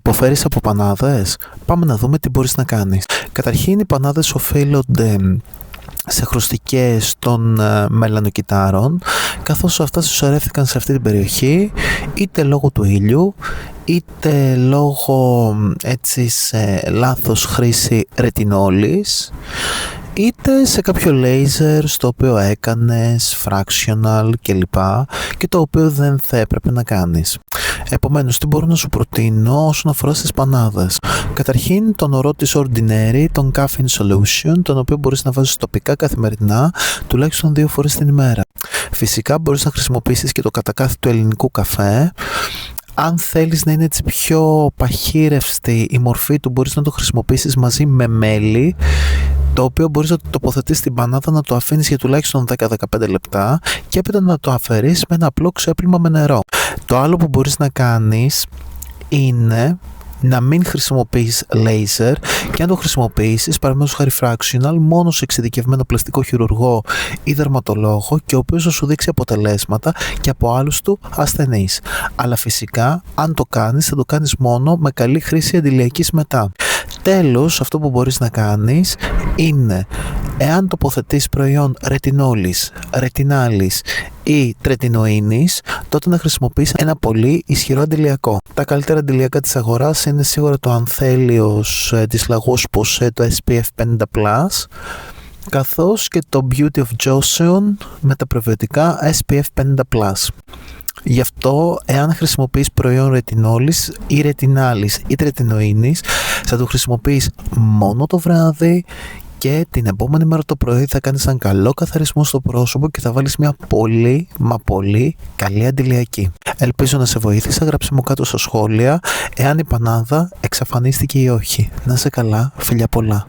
Υποφέρεις από πανάδες? Πάμε να δούμε τι μπορείς να κάνεις. Καταρχήν, οι πανάδες οφείλονται σε χρωστικές των μελανοκυτάρων, καθώς αυτά συσσωρεύτηκαν σε αυτή την περιοχή είτε λόγω του ήλιου, είτε λόγω σε λάθος χρήση ρετινόλης, είτε σε κάποιο λέιζερ στο οποίο έκανες fractional κλπ. Και το οποίο δεν θα έπρεπε να κάνεις. Επομένως, τι μπορώ να σου προτείνω όσον αφορά στις πανάδες? Καταρχήν, τον ορό της Ordinary, τον Caffeine Solution, τον οποίο μπορείς να βάζεις τοπικά καθημερινά, τουλάχιστον 2 φορές την ημέρα. Φυσικά μπορείς να χρησιμοποιήσεις και το κατακάθι του ελληνικού καφέ. Αν θέλεις να είναι έτσι πιο παχύρευστη η μορφή του, μπορείς να το χρησιμοποιήσεις μαζί με μέλι, το οποίο μπορείς να το τοποθετήσεις στην πανάδα, να το αφήνεις για τουλάχιστον 10-15 λεπτά και έπειτα να το αφαιρείς με ένα απλό ξέπλυμα με νερό. Το άλλο που μπορείς να κάνεις είναι να μην χρησιμοποιείς laser και να το χρησιμοποιήσεις παραδείγματος χάρη fractional μόνο σε εξειδικευμένο πλαστικό χειρουργό ή δερματολόγο, και ο οποίος θα σου δείξει αποτελέσματα και από άλλους του ασθενείς. Αλλά φυσικά, αν το κάνεις, θα το κάνεις μόνο με καλή χρήση αντιλιακής μετά. Τέλος, αυτό που μπορείς να κάνεις είναι, εάν τοποθετείς προϊόν ρετινόλης, ρετινάλης ή τρετινοίνης, τότε να χρησιμοποιείς ένα πολύ ισχυρό αντιλιακό. Τα καλύτερα αντιλιακά της αγοράς είναι σίγουρα το Ανθέλιος της Lagos Posay, το SPF 50+, καθώς και το Beauty of Joseon με τα προβιωτικά SPF 50+. Γι' αυτό, εάν χρησιμοποιείς προϊόν ρετινόλης ή ρετινάλης ή τρετινοίνης, θα το χρησιμοποιείς μόνο το βράδυ και την επόμενη μέρα το πρωί θα κάνεις έναν καλό καθαρισμό στο πρόσωπο και θα βάλεις μια πολύ μα πολύ καλή αντιλιακή. Ελπίζω να σε βοήθησα. Γράψε μου κάτω στα σχόλια εάν η πανάδα εξαφανίστηκε ή όχι. Να είσαι καλά, φιλιά πολλά.